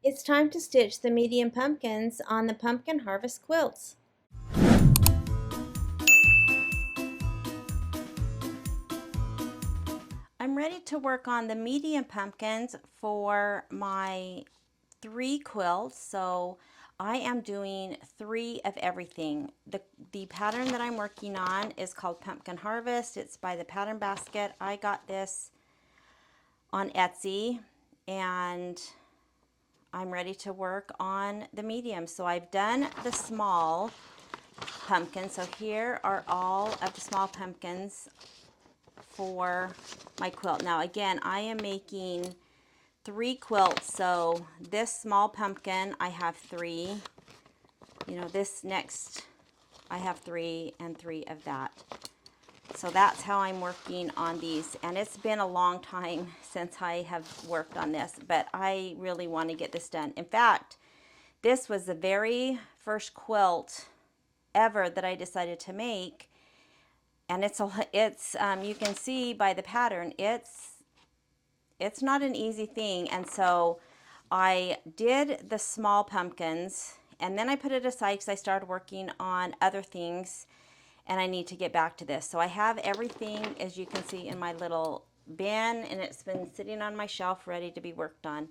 It's time to stitch the medium pumpkins on the Pumpkin Harvest quilts. I'm ready to work on the medium pumpkins for my 3 quilts. So I am doing 3 of everything. The pattern that I'm working on is called Pumpkin Harvest. It's by the Pattern Basket. I got this on Etsy and I'm ready to work on the medium. So I've done the small pumpkin. So here are all of the small pumpkins for my quilt. Now again, I am making 3 quilts. So this small pumpkin, I have 3. This next, I have 3 and 3 of that. So that's how I'm working on these. And it's been a long time since I have worked on this, but I really want to get this done. In fact, this was the very first quilt ever that I decided to make. And it's you can see by the pattern, it's not an easy thing. And so I did the small pumpkins and then I put it aside because I started working on other things and I need to get back to this. So I have everything, as you can see, in my little bin, and it's been sitting on my shelf ready to be worked on.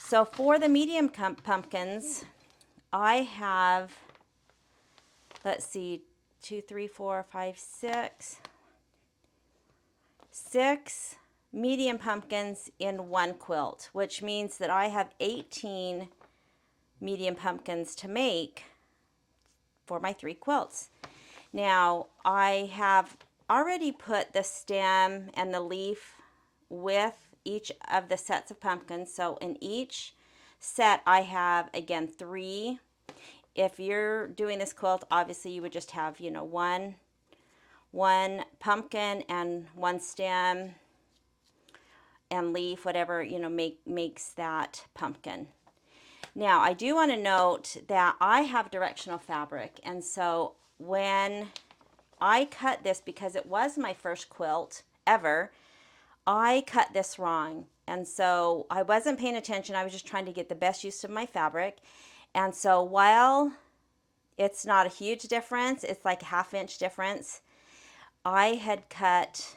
So for the medium pumpkins, I have, let's see, 2, 3, 4, 5, 6 medium pumpkins in one quilt, which means that I have 18 medium pumpkins to make for my 3 quilts. Now I have already put the stem and the leaf with each of the sets of pumpkins. So in each set I have, again, 3. If you're doing this quilt, obviously you would just have, one pumpkin and one stem and leaf, whatever, makes that pumpkin. Now, I do want to note that I have directional fabric, and so when I cut this, because it was my first quilt ever, I cut this wrong. And so I wasn't paying attention. I was just trying to get the best use of my fabric. And so while it's not a huge difference, it's like a 1/2 inch difference, I had cut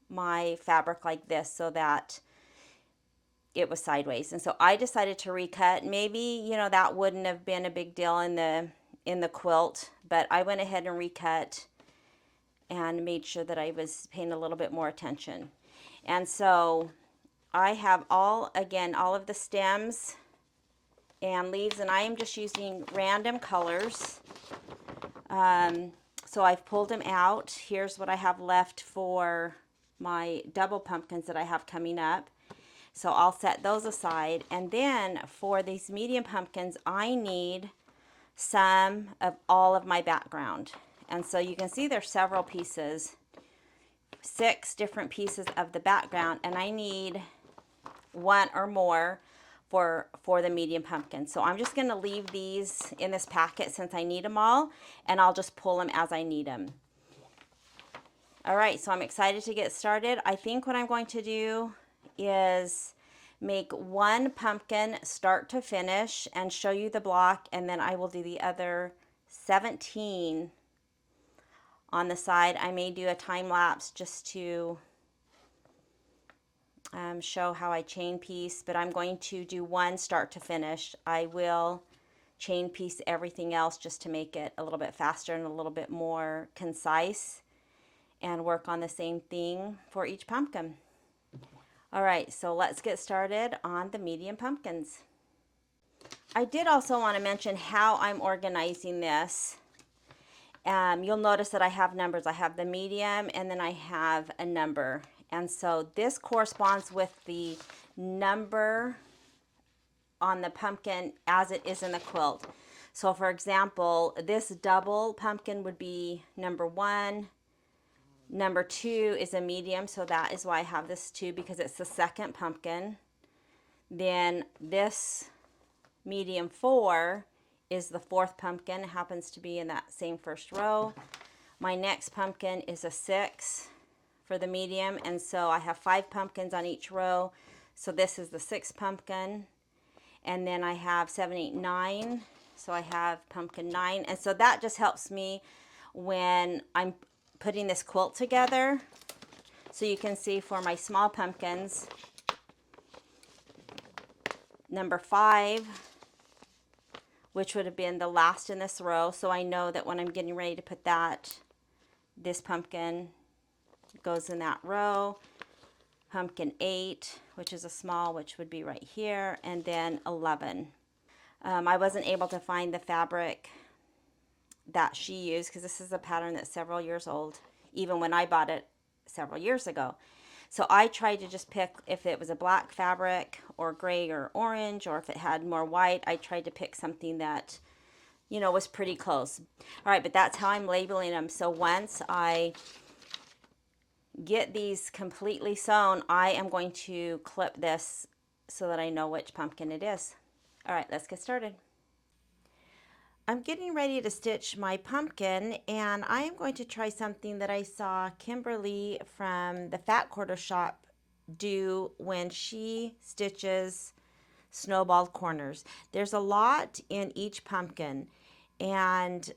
my fabric like this so that it was sideways. And so I decided to recut. Maybe, that wouldn't have been a big deal in the quilt, but I went ahead and recut and made sure that I was paying a little bit more attention. And so I have all of the stems and leaves, and I am just using random colors. So I've pulled them out. Here's what I have left for my double pumpkins that I have coming up. So I'll set those aside. And then for these medium pumpkins, I need some of all of my background. And so you can see there's several pieces, 6 different pieces of the background, and I need 1 or more for the medium pumpkin. So I'm just going to leave these in this packet since I need them all, and I'll just pull them as I need them. All right, so I'm excited to get started. I think what I'm going to do is make 1 pumpkin start to finish and show you the block, and then I will do the other 17 on the side. I may do a time lapse just to show how I chain piece, but I'm going to do 1 start to finish. I will chain piece everything else just to make it a little bit faster and a little bit more concise, and work on the same thing for each pumpkin. All right, so let's get started on the medium pumpkins. I did also want to mention how I'm organizing this. You'll notice that I have numbers. I have the medium and then I have a number. And so this corresponds with the number on the pumpkin as it is in the quilt. So for example, this double pumpkin would be number 1. Number 2 is a medium, so that is why I have this 2, because it's the second pumpkin. Then this medium 4 is the 4th pumpkin. It happens to be in that same first row. My next pumpkin is a 6 for the medium, and so I have 5 pumpkins on each row. So this is the 6th pumpkin. And then I have 7, 8, 9. So I have pumpkin 9. And so that just helps me when I'm putting this quilt together. So you can see for my small pumpkins, number 5, which would have been the last in this row. So I know that when I'm getting ready to put that, this pumpkin goes in that row. Pumpkin 8, which is a small, which would be right here, and then 11. I wasn't able to find the fabric that she used because this is a pattern that's several years old, even when I bought it several years ago. So I tried to just pick if it was a black fabric or gray or orange, or if it had more white. I tried to pick something that, you know, was pretty close. All right, but that's how I'm labeling them. So once I get these completely sewn, I am going to clip this so that I know which pumpkin it is. All right, let's get started. I'm getting ready to stitch my pumpkin, and I am going to try something that I saw Kimberly from the Fat Quarter Shop do when she stitches snowball corners. There's a lot in each pumpkin, and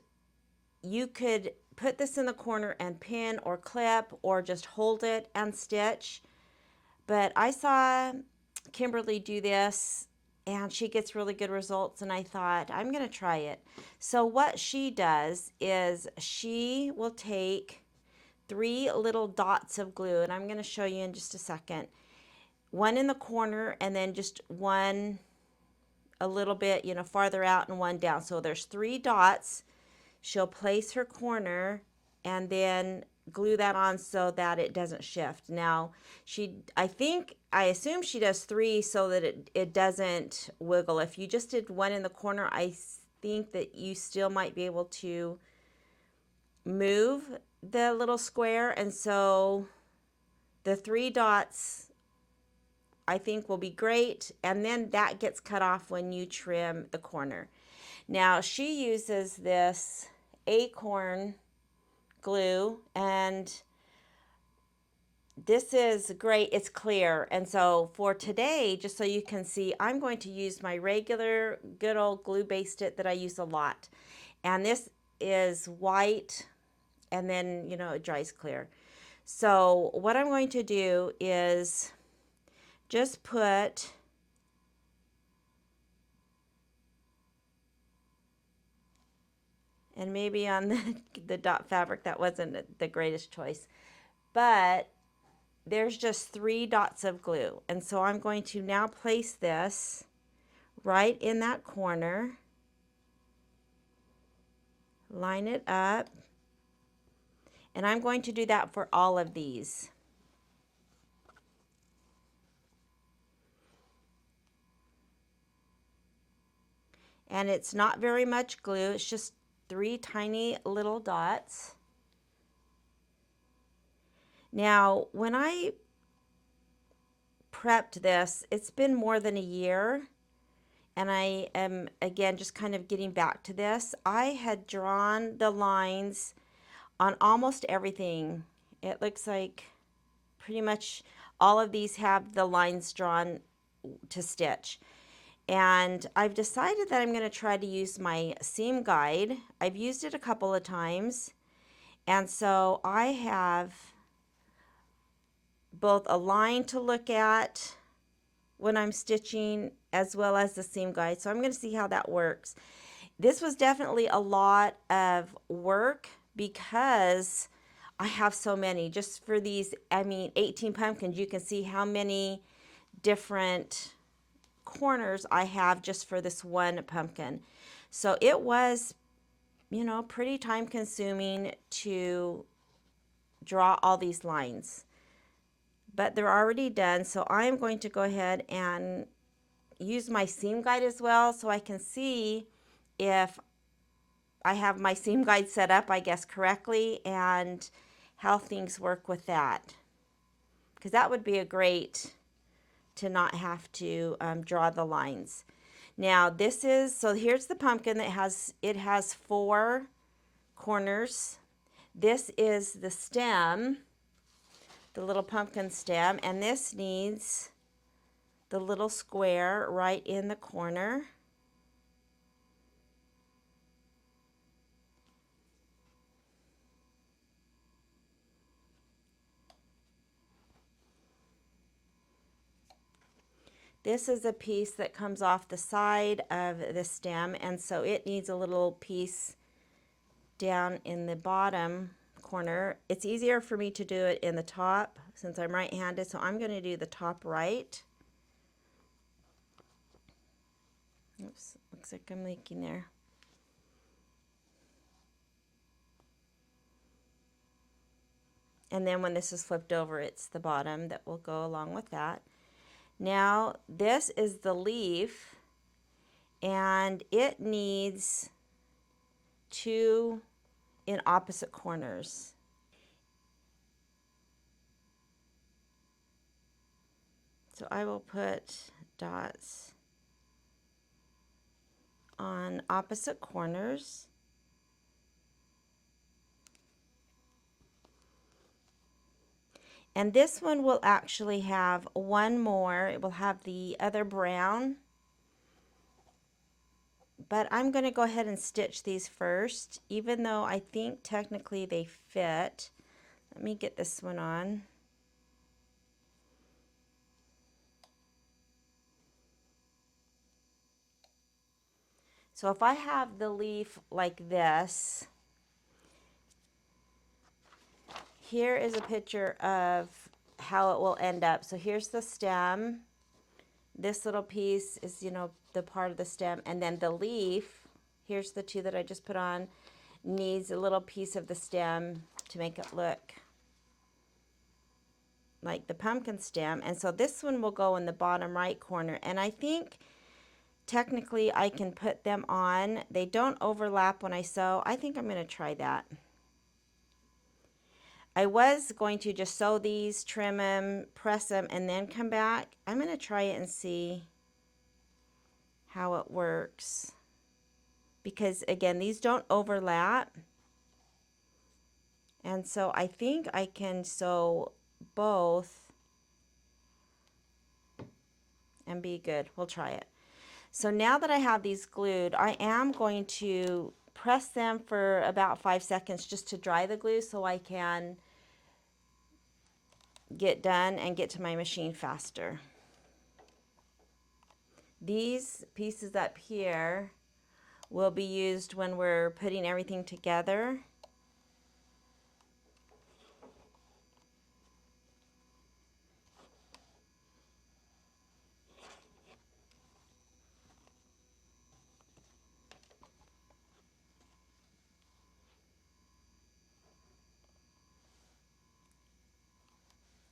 you could put this in the corner and pin or clip or just hold it and stitch. But I saw Kimberly do this and she gets really good results, and I thought I'm going to try it. So what she does is she will take 3 little dots of glue, and I'm going to show you in just a second. One in the corner and then just one a little bit, you know, farther out and one down. So there's 3 dots. She'll place her corner and then glue that on so that it doesn't shift. Now, I assume she does 3 so that it doesn't wiggle. If you just did 1 in the corner, I think that you still might be able to move the little square. And so the 3 dots I think will be great. And then that gets cut off when you trim the corner. Now, she uses this acorn glue, and this is great. It's clear. And so for today, just so you can see, I'm going to use my regular good old glue based it that I use a lot. And this is white, and then, you know, it dries clear. So what I'm going to do is just put and maybe on the dot fabric, that wasn't the greatest choice. But there's just 3 dots of glue. And so I'm going to now place this right in that corner. Line it up. And I'm going to do that for all of these. And it's not very much glue. It's just 3 tiny little dots. Now, when I prepped this, it's been more than a year, and I am again just kind of getting back to this. I had drawn the lines on almost everything. It looks like pretty much all of these have the lines drawn to stitch. And I've decided that I'm going to try to use my seam guide. I've used it a couple of times. And so I have both a line to look at when I'm stitching as well as the seam guide. So I'm going to see how that works. This was definitely a lot of work because I have so many. Just for these, 18 pumpkins, you can see how many different corners I have just for this one pumpkin. So it was, you know, pretty time consuming to draw all these lines. But they're already done, so I'm going to go ahead and use my seam guide as well so I can see if I have my seam guide set up, I guess, correctly, and how things work with that. Because that would be a great to not have to draw the lines. Now so here's the pumpkin that has 4 corners. This is the stem, the little pumpkin stem, and this needs the little square right in the corner. This is a piece that comes off the side of the stem, and so it needs a little piece down in the bottom corner. It's easier for me to do it in the top since I'm right-handed, so I'm going to do the top right. Oops, looks like I'm leaking there. And then when this is flipped over, it's the bottom that will go along with that. Now, this is the leaf, and it needs two in opposite corners. So I will put dots on opposite corners. And this one will actually have one more. It will have the other brown. But I'm going to go ahead and stitch these first, even though I think technically they fit. Let me get this one on. So if I have the leaf like this, here is a picture of how it will end up. So here's the stem. This little piece is, you know, the part of the stem, and then the leaf, here's the two that I just put on, needs a little piece of the stem to make it look like the pumpkin stem. And so this one will go in the bottom right corner, and I think technically I can put them on. They don't overlap when I sew. I think I'm going to try that. I was going to just sew these, trim them, press them, and then come back. I'm going to try it and see how it works. Because again, these don't overlap. And so I think I can sew both and be good. We'll try it. So now that I have these glued, I am going to press them for about 5 seconds just to dry the glue so I can get done and get to my machine faster. These pieces up here will be used when we're putting everything together.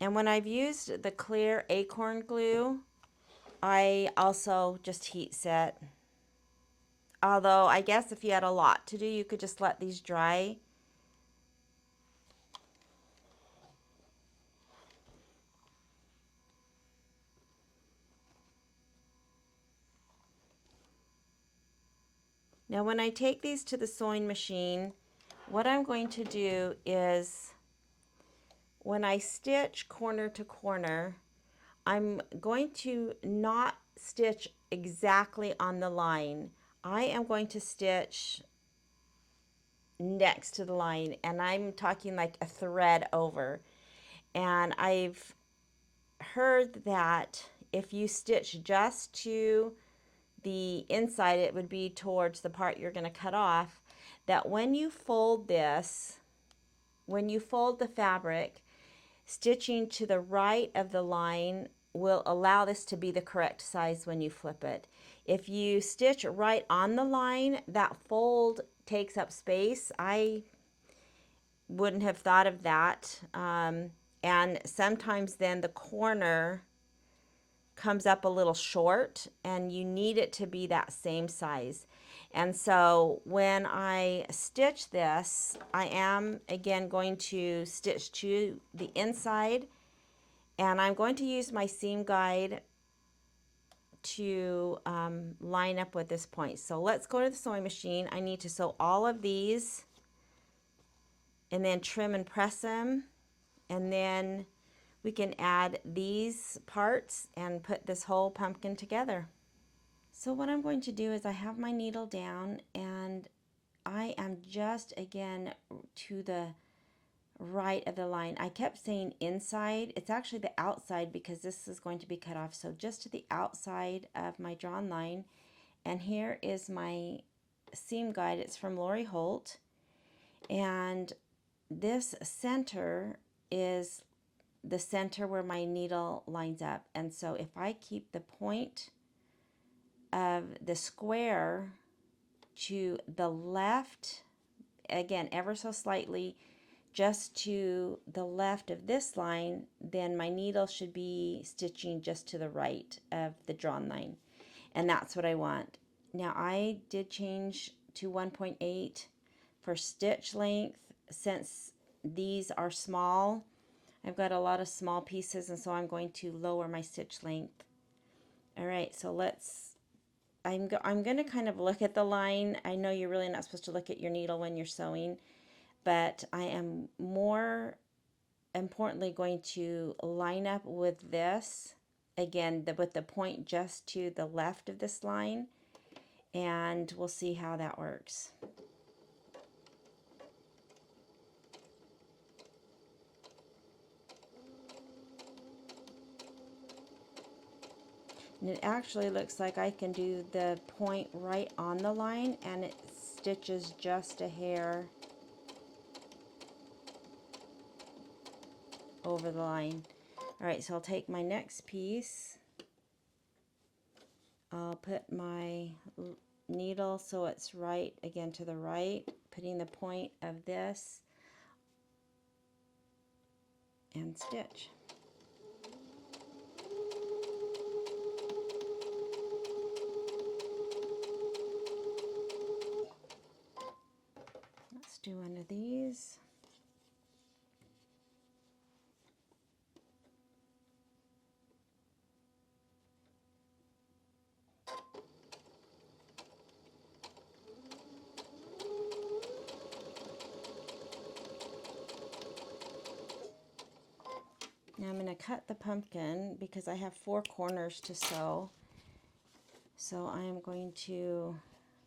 And when I've used the clear acorn glue, I also just heat set. Although I guess if you had a lot to do, you could just let these dry. Now when I take these to the sewing machine, what I'm going to do is when I stitch corner to corner, I'm going to not stitch exactly on the line. I am going to stitch next to the line, and I'm talking like a thread over. And I've heard that if you stitch just to the inside, it would be towards the part you're going to cut off, that when you fold this, when you fold the fabric, stitching to the right of the line will allow this to be the correct size when you flip it. If you stitch right on the line, that fold takes up space. I wouldn't have thought of that. And sometimes then the corner comes up a little short, and you need it to be that same size. And so when I stitch this, I am again going to stitch to the inside, and I'm going to use my seam guide to line up with this point. So let's go to the sewing machine. I need to sew all of these and then trim and press them, and then we can add these parts and put this whole pumpkin together. So what I'm going to do is I have my needle down and I am just again to the right of the line. I kept saying inside. It's actually the outside because this is going to be cut off. So just to the outside of my drawn line. And here is my seam guide. It's from Lori Holt. And this center is the center where my needle lines up. And so if I keep the point of the square to the left, again, ever so slightly, just to the left of this line, then my needle should be stitching just to the right of the drawn line. And that's what I want. Now I did change to 1.8 for stitch length since these are small. I've got a lot of small pieces, and so I'm going to lower my stitch length. All right, so I'm going to kind of look at the line. I know you're really not supposed to look at your needle when you're sewing, but I am more importantly going to line up with this, again, with the point just to the left of this line, and we'll see how that works. And it actually looks like I can do the point right on the line, and it stitches just a hair over the line. All right, so I'll take my next piece. I'll put my needle so it's right again to the right, putting the point of this and stitch. Let's do one of these. Now I'm going to cut the pumpkin because I have 4 corners to sew. So I am going to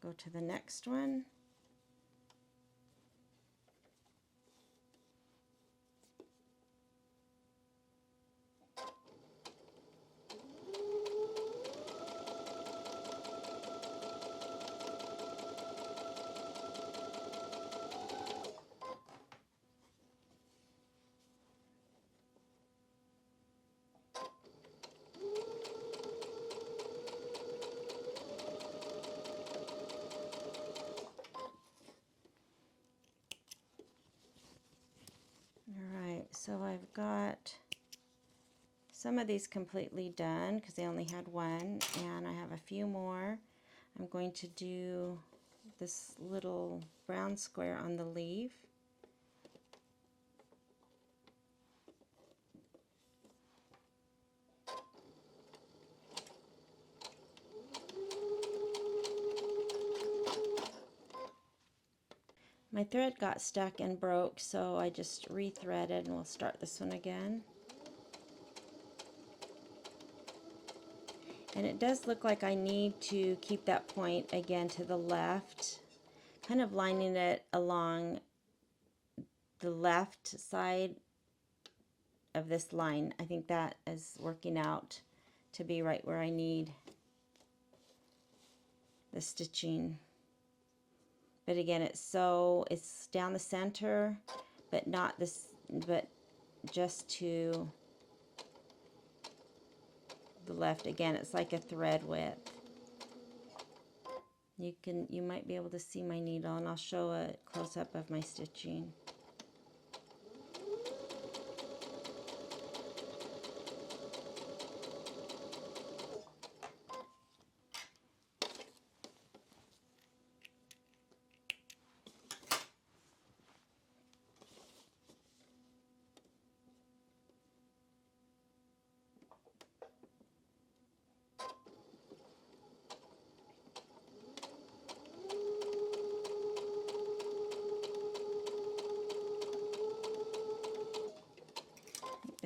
go to the next one. So I've got some of these completely done because they only had one, and I have a few more. I'm going to do this little brown square on the leaf. My thread got stuck and broke, so I just rethreaded, and we'll start this one again. And it does look like I need to keep that point again to the left, kind of lining it along the left side of this line. I think that is working out to be right where I need the stitching. But again, it's down the center, but not this, but just to the left. Again, it's like a thread width. You might be able to see my needle, and I'll show a close-up of my stitching.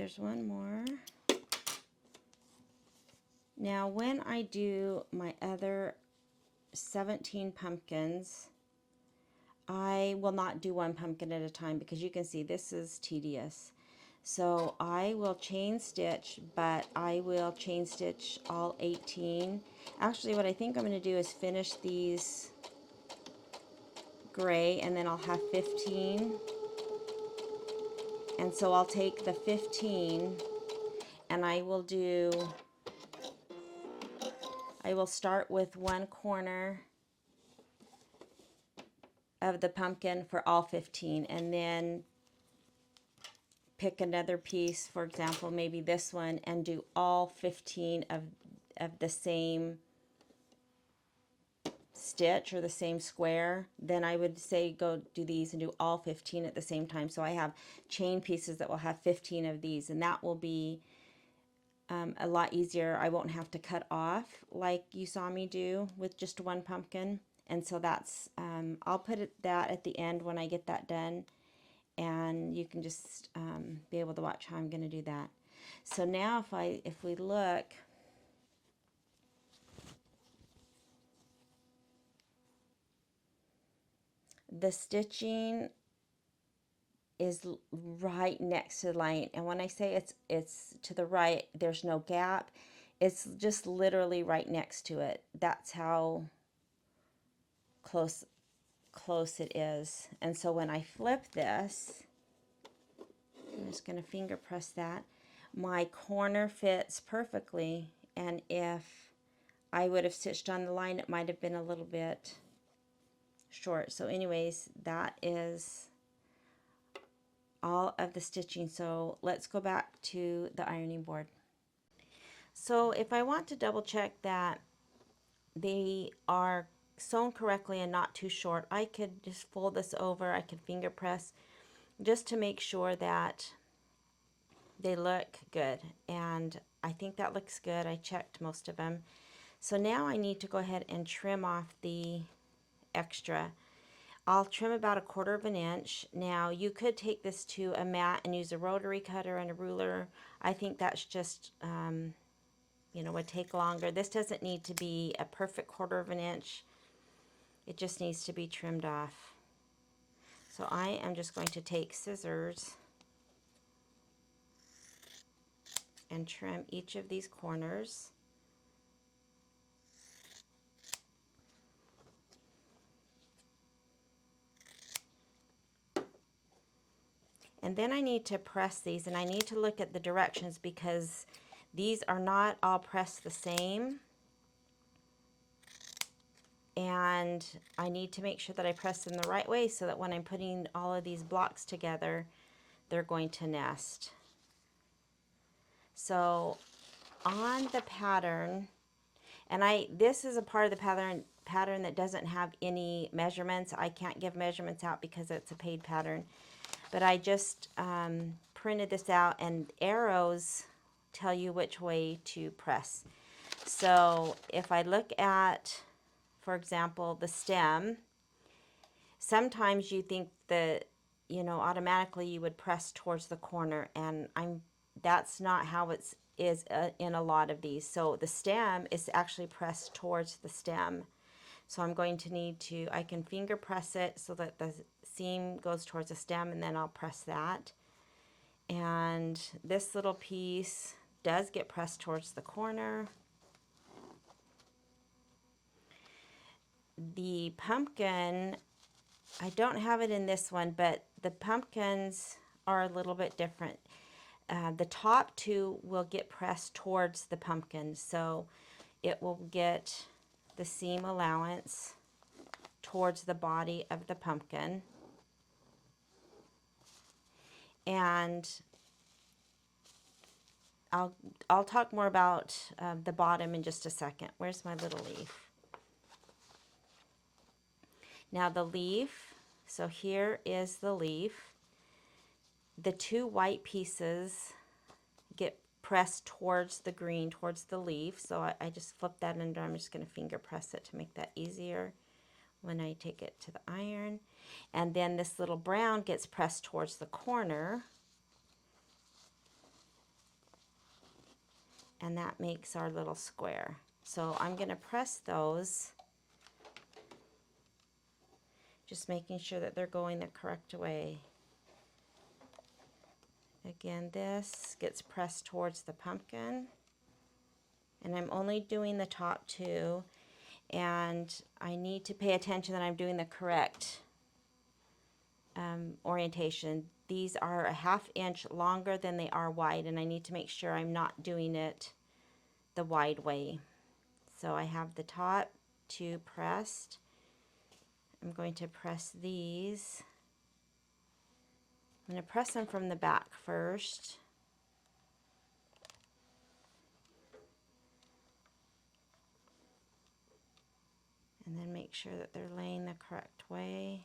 there's one more. Now when I do my other 17 pumpkins, I will not do one pumpkin at a time because you can see this is tedious. So I will chain stitch, but I will chain stitch all 18. Actually, what I think I'm going to do is finish these gray, and then I'll have 15. And so I'll take the 15 and I will start with one corner of the pumpkin for all 15, and then pick another piece, for example, maybe this one, and do all 15 of the same stitch or the same square. Then I would say go do these and do all 15 at the same time. So I have chain pieces that will have 15 of these, and that will be a lot easier. I won't have to cut off like you saw me do with just one pumpkin. And so that's, I'll put that at the end when I get that done, and you can just be able to watch how I'm going to do that. So now if we look, the stitching is right next to the line, and when I say it's to the right, there's no gap. It's just literally right next to it. That's how close it is. And so when I flip this, I'm just going to finger press that. My corner fits perfectly, and if I would have stitched on the line, it might have been a little bit short. So anyways, that is all of the stitching. So let's go back to the ironing board. So if I want to double check that they are sewn correctly and not too short, I could just fold this over. I could finger press just to make sure that they look good, and I think that looks good. I checked most of them. So now I need to go ahead and trim off the extra. I'll trim about 1/4 of an inch. Now you could take this to a mat and use a rotary cutter and a ruler. I think that's just, you know, would take longer. This doesn't need to be a perfect 1/4 of an inch. It just needs to be trimmed off. So I am just going to take scissors and trim each of these corners. And then I need to press these, and I need to look at the directions because these are not all pressed the same. And I need to make sure that I press them the right way so that when I'm putting all of these blocks together, they're going to nest. So on the pattern, and this is a part of the pattern that doesn't have any measurements. I can't give measurements out because it's a paid pattern. But I just printed this out, and arrows tell you which way to press. So if I look at, for example, the stem, sometimes you think that, you know, automatically you would press towards the corner, and that's not how it is in a lot of these. So the stem is actually pressed towards the stem. So I'm going to need to, I can finger press it so that the seam goes towards the stem, and then I'll press that. And this little piece does get pressed towards the corner. The pumpkin, I don't have it in this one, but the pumpkins are a little bit different. The top two will get pressed towards the pumpkin, so it will get the seam allowance towards the body of the pumpkin. And I'll talk more about the bottom in just a second. Where's my little leaf? Now the leaf, so here is the leaf. The two white pieces get pressed towards the green, towards the leaf. So I just flip that under. I'm just going to finger press it to make that easier when I take it to the iron. And then this little brown gets pressed towards the corner. and that makes our little square. So I'm going to press those, just making sure that they're going the correct way. Again, this gets pressed towards the pumpkin, and I'm only doing the top two, and I need to pay attention that I'm doing the correct orientation. These are a 1/2 inch longer than they are wide, and I need to make sure I'm not doing it the wide way. So I have the top two pressed. I'm going to press these. I'm going to press them from the back first. And then make sure that they're laying the correct way.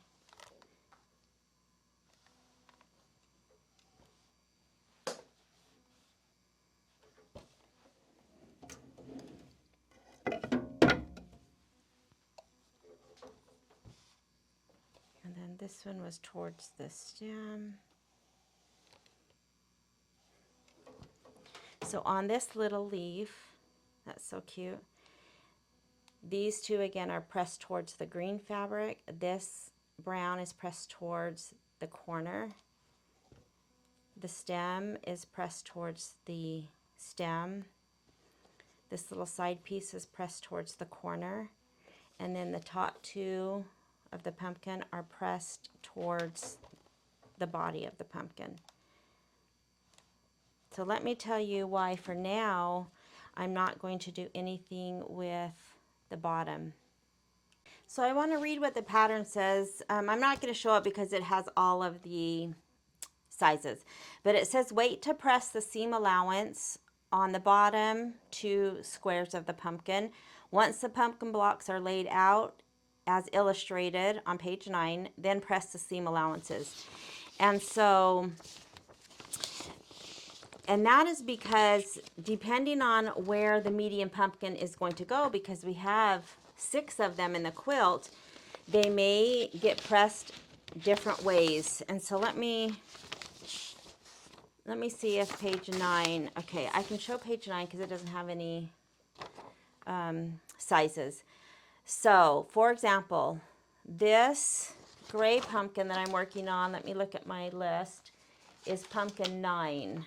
And then this one was towards the stem. So on this little leaf, that's so cute, these two again are pressed towards the green fabric. This brown is pressed towards the corner. The stem is pressed towards the stem. This little side piece is pressed towards the corner. And then the top two of the pumpkin are pressed towards the body of the pumpkin. So let me tell you why for now I'm not going to do anything with the bottom. So I want to read what the pattern says. I'm not going to show it because it has all of the sizes, but it says wait to press the seam allowance on the bottom two squares of the pumpkin. Once the pumpkin blocks are laid out as illustrated on page 9, then press the seam allowances. And so, and that is because depending on where the medium pumpkin is going to go, because we have 6 of them in the quilt, they may get pressed different ways. And so let me see if page 9, okay, I can show page 9 because it doesn't have any sizes. So, for example, this gray pumpkin that I'm working on, let me look at my list, is pumpkin 9.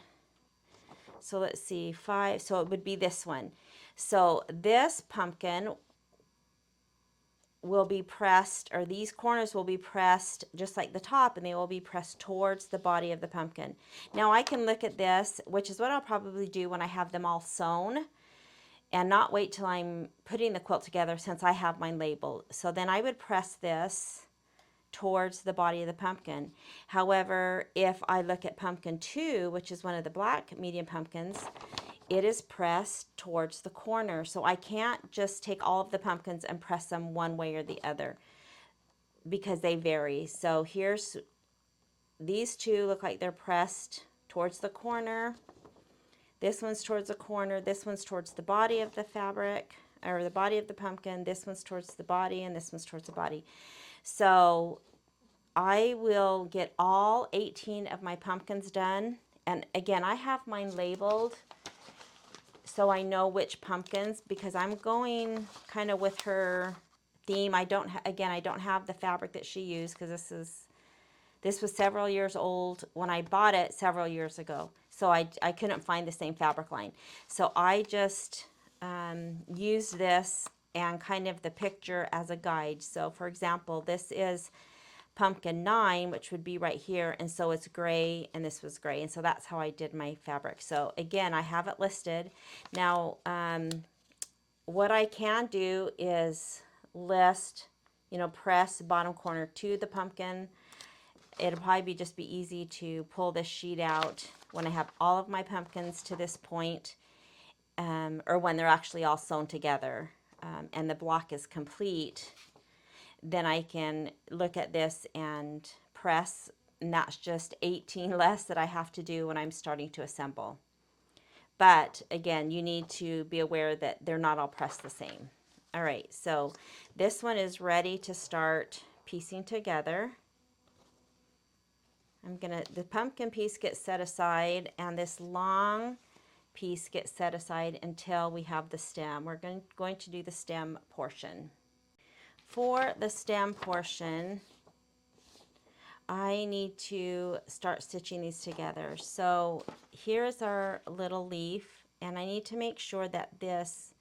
So let's see, 5, so it would be this one. So this pumpkin will be pressed, or these corners will be pressed just like the top, and they will be pressed towards the body of the pumpkin. Now I can look at this, which is what I'll probably do when I have them all sewn, and not wait till I'm putting the quilt together since I have mine labeled. So then I would press this towards the body of the pumpkin. However, if I look at pumpkin 2, which is one of the black medium pumpkins, it is pressed towards the corner. So I can't just take all of the pumpkins and press them one way or the other because they vary. So here's, these two look like they're pressed towards the corner. This one's towards the corner. This one's towards the body of the fabric, or the body of the pumpkin. This one's towards the body, and this one's towards the body. So I will get all 18 of my pumpkins done. And again, I have mine labeled so I know which pumpkins, because I'm going kind of with her theme. I don't, again, I don't have the fabric that she used because this was several years old when I bought it several years ago. So I couldn't find the same fabric line. So I just used this and kind of the picture as a guide. So for example, this is pumpkin 9, which would be right here, and so it's gray, and this was gray, and so that's how I did my fabric. So again, I have it listed. Now, what I can do is list, you know, press bottom corner to the pumpkin. It'll probably just be easy to pull this sheet out when I have all of my pumpkins to this point, or when they're actually all sewn together, and the block is complete. Then I can look at this and press, and that's just 18 less that I have to do when I'm starting to assemble. But again, you need to be aware that they're not all pressed the same. All right, so this one is ready to start piecing together. The pumpkin piece gets set aside, and this long piece gets set aside until we have the stem. We're going to do the stem portion. For the stem portion, I need to start stitching these together. So here is our little leaf, and I need to make sure that this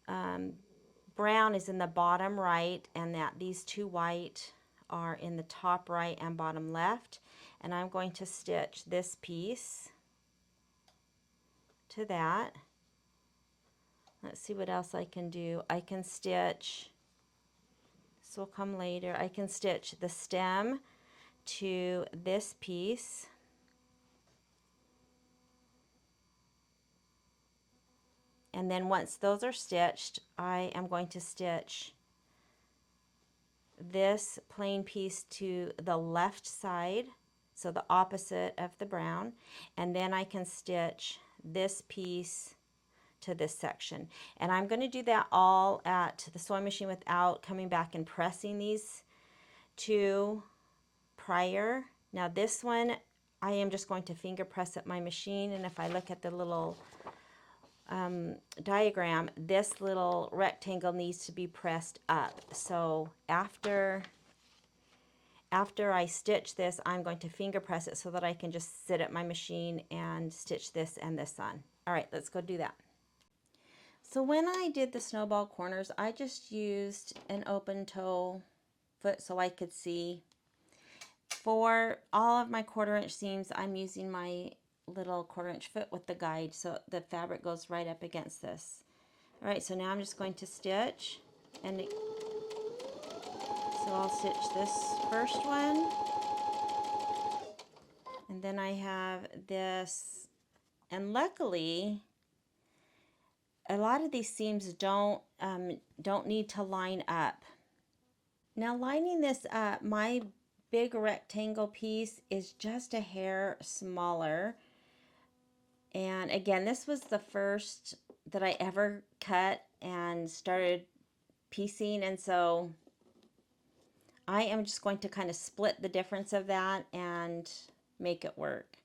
brown is in the bottom right and that these two white are in the top right and bottom left. And I'm going to stitch this piece to that. Let's see what else I can do. I can stitch, this will come later, I can stitch the stem to this piece. And then once those are stitched, I am going to stitch this plain piece to the left side, so the opposite of the brown, and then I can stitch this piece to this section. And I'm going to do that all at the sewing machine without coming back and pressing these two prior. Now this one, I am just going to finger press at my machine, and if I look at the little diagram, this little rectangle needs to be pressed up. So after I stitch this, I'm going to finger press it so that I can just sit at my machine and stitch this and this on. All right, let's go do that. So when I did the snowball corners, I just used an open toe foot so I could see. For all of my 1/4 inch seams, I'm using my little 1/4 inch foot with the guide so the fabric goes right up against this. All right, so now I'm just going to stitch, and so I'll stitch this first one, and then I have this, and luckily a lot of these seams don't need to line up. Now lining this up, my big rectangle piece is just a hair smaller. And again, this was the first that I ever cut and started piecing, and so I am just going to kind of split the difference of that and make it work.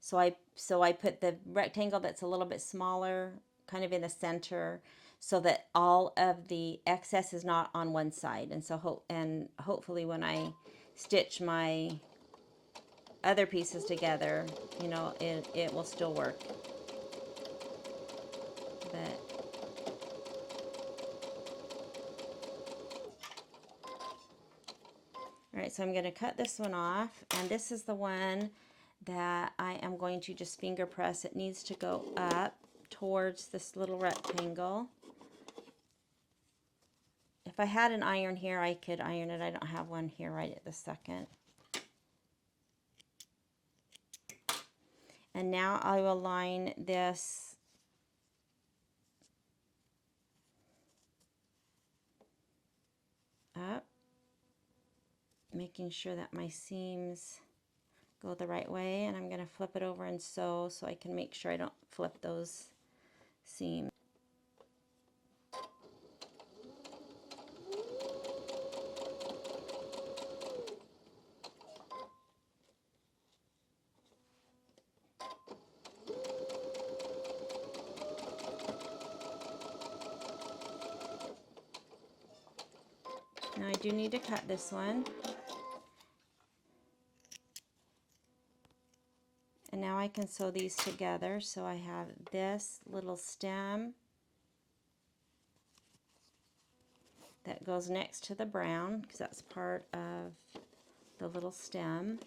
So I put the rectangle that's a little bit smaller kind of in the center so that all of the excess is not on one side. And so hopefully when I stitch my other pieces together, you know, it will still work. But all right, so I'm going to cut this one off, and this is the one that I am going to just finger press. It needs to go up towards this little rectangle. If I had an iron here, I could iron it. I don't have one here right at this second. And now I will line this up, making sure that my seams go the right way, and I'm going to flip it over and sew so I can make sure I don't flip those seams. Now I do need to cut this one. And now I can sew these together. So I have this little stem that goes next to the brown, because that's part of the little stem.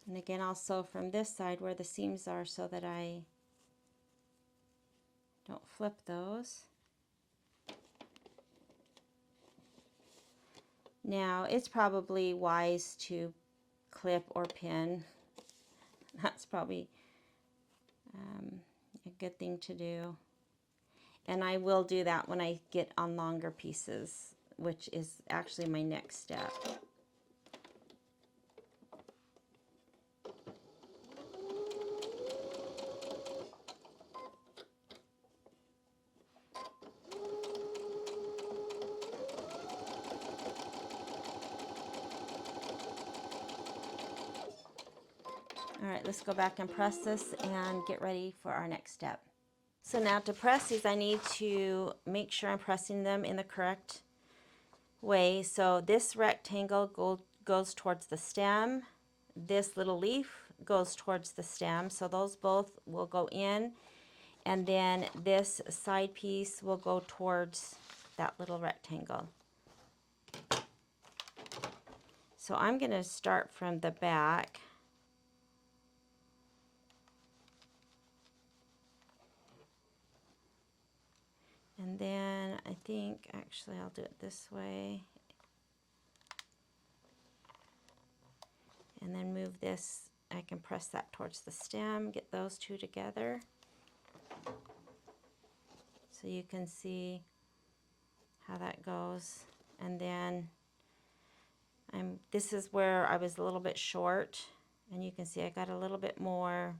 And again, I'll sew from this side where the seams are so that I don't flip those. Now, it's probably wise to clip or pin. That's probably a good thing to do. And I will do that when I get on longer pieces, which is actually my next step. right, let's go back and press this and get ready for our next step. So now to press these, I need to make sure I'm pressing them in the correct way. So this rectangle goes towards the stem. This little leaf goes towards the stem. So those both will go in. And then this side piece will go towards that little rectangle. So I'm going to start from the back. And then I think actually I'll do it this way. And then move this, I can press that towards the stem, get those two together. So you can see how that goes. And then this is where I was a little bit short, and you can see I got a little bit more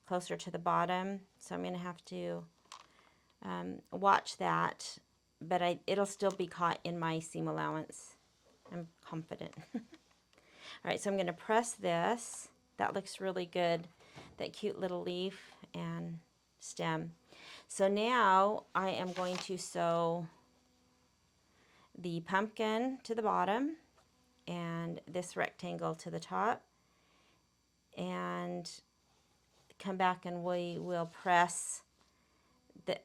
closer to the bottom, so I'm going to have to watch that, but it'll still be caught in my seam allowance. I'm confident. All right, so I'm going to press this. That looks really good, that cute little leaf and stem. So now I am going to sew the pumpkin to the bottom and this rectangle to the top, and come back and we will press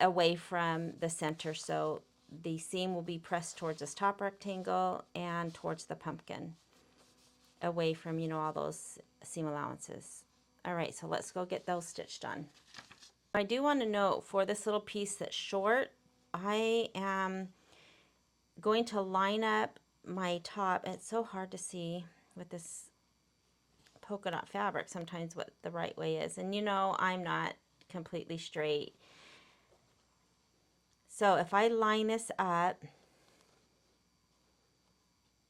away from the center. So the seam will be pressed towards this top rectangle and towards the pumpkin, away from, you know, all those seam allowances. All right, so let's go get those stitched on. I do want to note for this little piece that's short, I am going to line up my top. It's so hard to see with this polka dot fabric sometimes what the right way is, and you know I'm not completely straight. So if I line this up,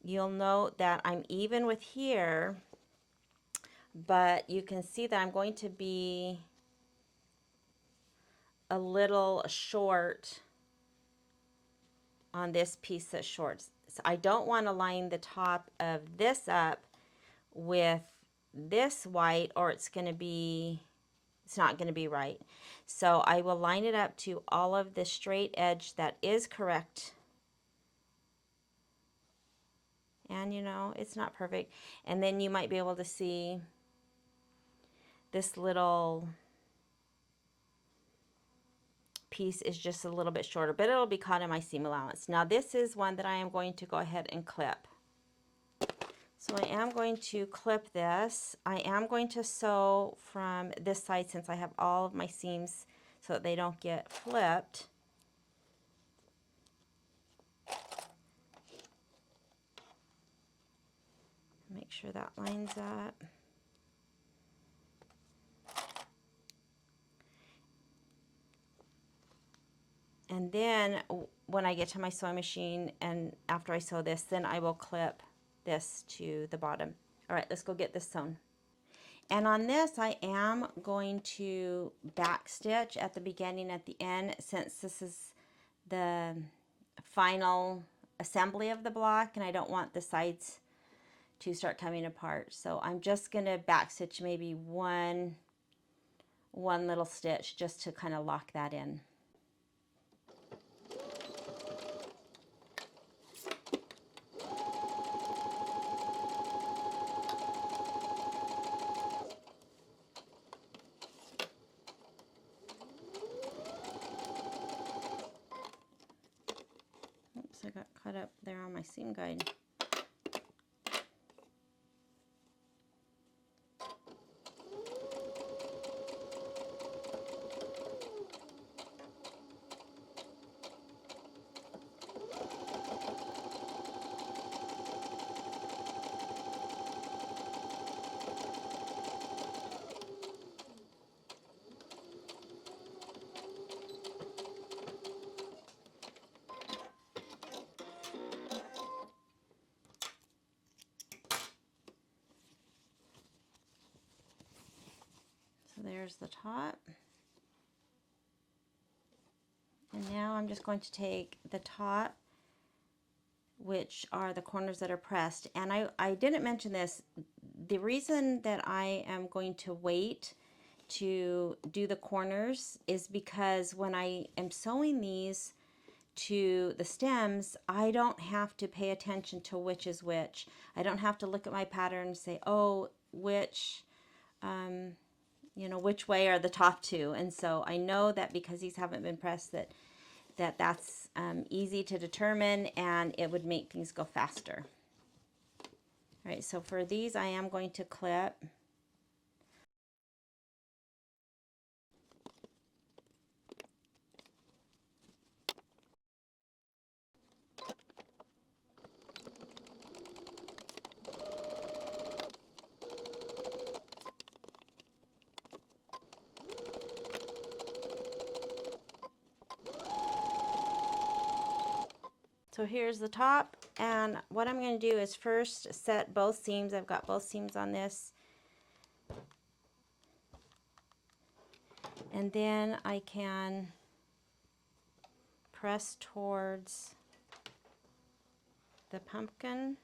you'll note that I'm even with here, but you can see that I'm going to be a little short on this piece that's short. So I don't want to line the top of this up with this white, or it's not going to be right. So I will line it up to all of the straight edge that is correct. And you know, it's not perfect. And then you might be able to see this little piece is just a little bit shorter, but it'll be caught in my seam allowance. Now this is one that I am going to go ahead and clip. So I am going to clip this. I am going to sew from this side since I have all of my seams so that they don't get flipped. Make sure that lines up. And then when I get to my sewing machine and after I sew this, then I will clip this to the bottom. All right, let's go get this sewn. And on this, I am going to back stitch at the beginning, at the end, since this is the final assembly of the block and I don't want the sides to start coming apart. So I'm just going to back stitch maybe one little stitch just to kind of lock that in. Oops, I got caught up there on my seam guide. So there's the top. And now I'm just going to take the top, which are the corners that are pressed. And I didn't mention this. the reason that I am going to wait to do the corners is because when I am sewing these to the stems, I don't have to pay attention to which is which. I don't have to look at my pattern and say, oh, which, which way are the top two. And so I know that because these haven't been pressed that's easy to determine, and it would make things go faster. All right, so for these I am going to clip. So here's the top, and what I'm going to do is first set both seams. I've got both seams on this, and then I can press towards the pumpkin.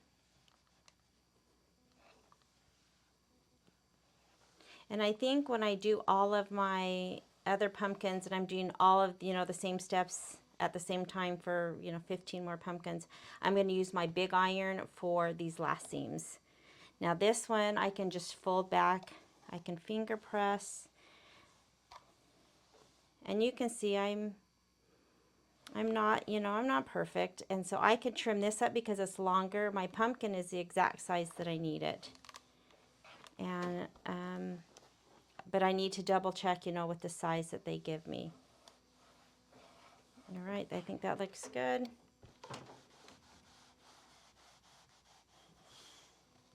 And I think when I do all of my other pumpkins, and I'm doing all of, the same steps at the same time for, 15 more pumpkins, I'm going to use my big iron for these last seams. Now this one I can just fold back. I can finger press. And you can see I'm not perfect. And so I could trim this up because it's longer. My pumpkin is the exact size that I need it. And, but I need to double check, with the size that they give me. All right, I think that looks good.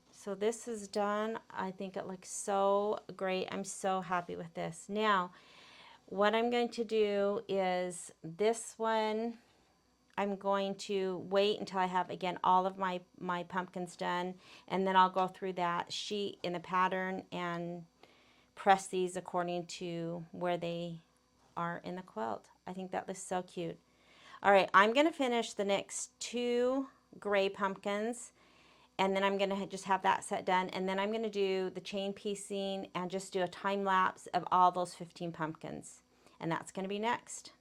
So this is done. I think it looks so great. I'm so happy with this. Now, what I'm going to do is this one, I'm going to wait until I have, again, all of my pumpkins done, and then I'll go through that sheet in the pattern and press these according to where they are in the quilt. I think that looks so cute. All right, I'm going to finish the next 2 gray pumpkins, and then I'm going to just have that set done, and then I'm going to do the chain piecing and just do a time lapse of all those 15 pumpkins, and that's going to be next.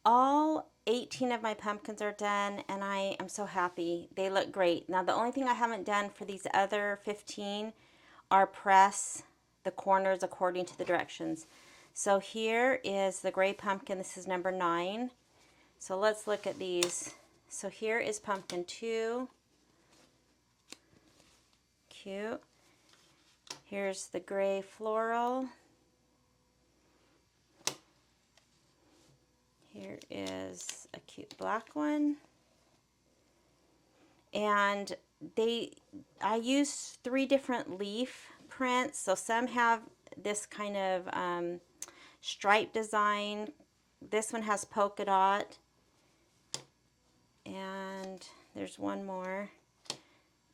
All 18 of my pumpkins are done, and I am so happy. They look great. Now, the only thing I haven't done for these other 15 are press the corners according to the directions. So here is the gray pumpkin. This is number 9. So let's look at these. So here is pumpkin 2. Cute. Here's the gray floral. Here is a cute black one. And I used 3 different leaf prints. So some have this kind of stripe design. This one has polka dot. And there's one more.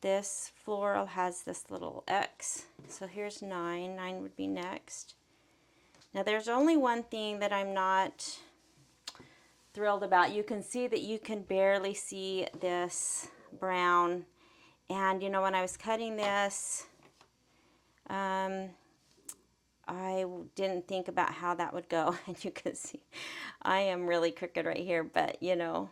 This floral has this little X. So here's 9. 9 would be next. Now there's only one thing that I'm not thrilled about. You can see that you can barely see this brown. And you know, when I was cutting this, I didn't think about how that would go. And you can see I am really crooked right here, but you know,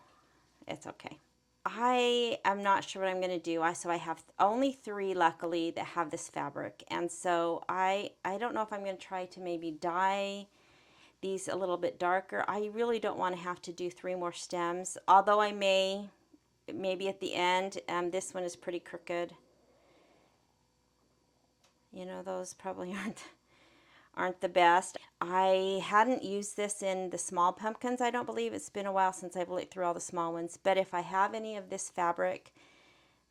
it's okay. I am not sure what I'm going to do. So I have only 3 luckily that have this fabric. And so I don't know if I'm going to try to maybe dye these a little bit darker. I really don't want to have to do 3 more stems, although I may, maybe at the end. This one is pretty crooked. You know, those probably aren't the best. I hadn't used this in the small pumpkins, I don't believe. It's been a while since I've looked through all the small ones. But if I have any of this fabric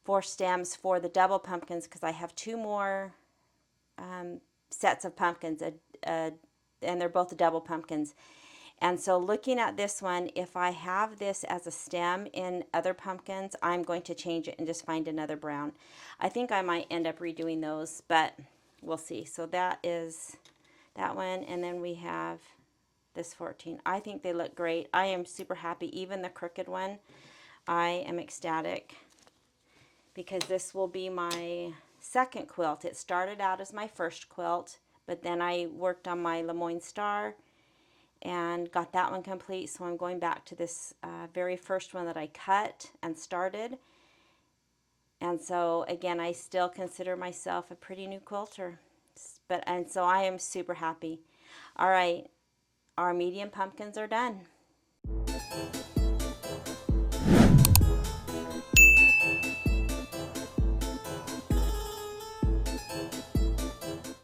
for stems for the double pumpkins, because I have 2 more sets of pumpkins, and they're both double pumpkins. And so looking at this one, if I have this as a stem in other pumpkins, I'm going to change it and just find another brown. I think I might end up redoing those, but we'll see. So that is that one. And then we have this 14. I think they look great. I am super happy. Even the crooked one, I am ecstatic because this will be my second quilt. It started out as my first quilt, but then I worked on my Lemoyne Star and got that one complete. So I'm going back to this very first one that I cut and started. And so again, I still consider myself a pretty new quilter. And so I am super happy. All right, our medium pumpkins are done.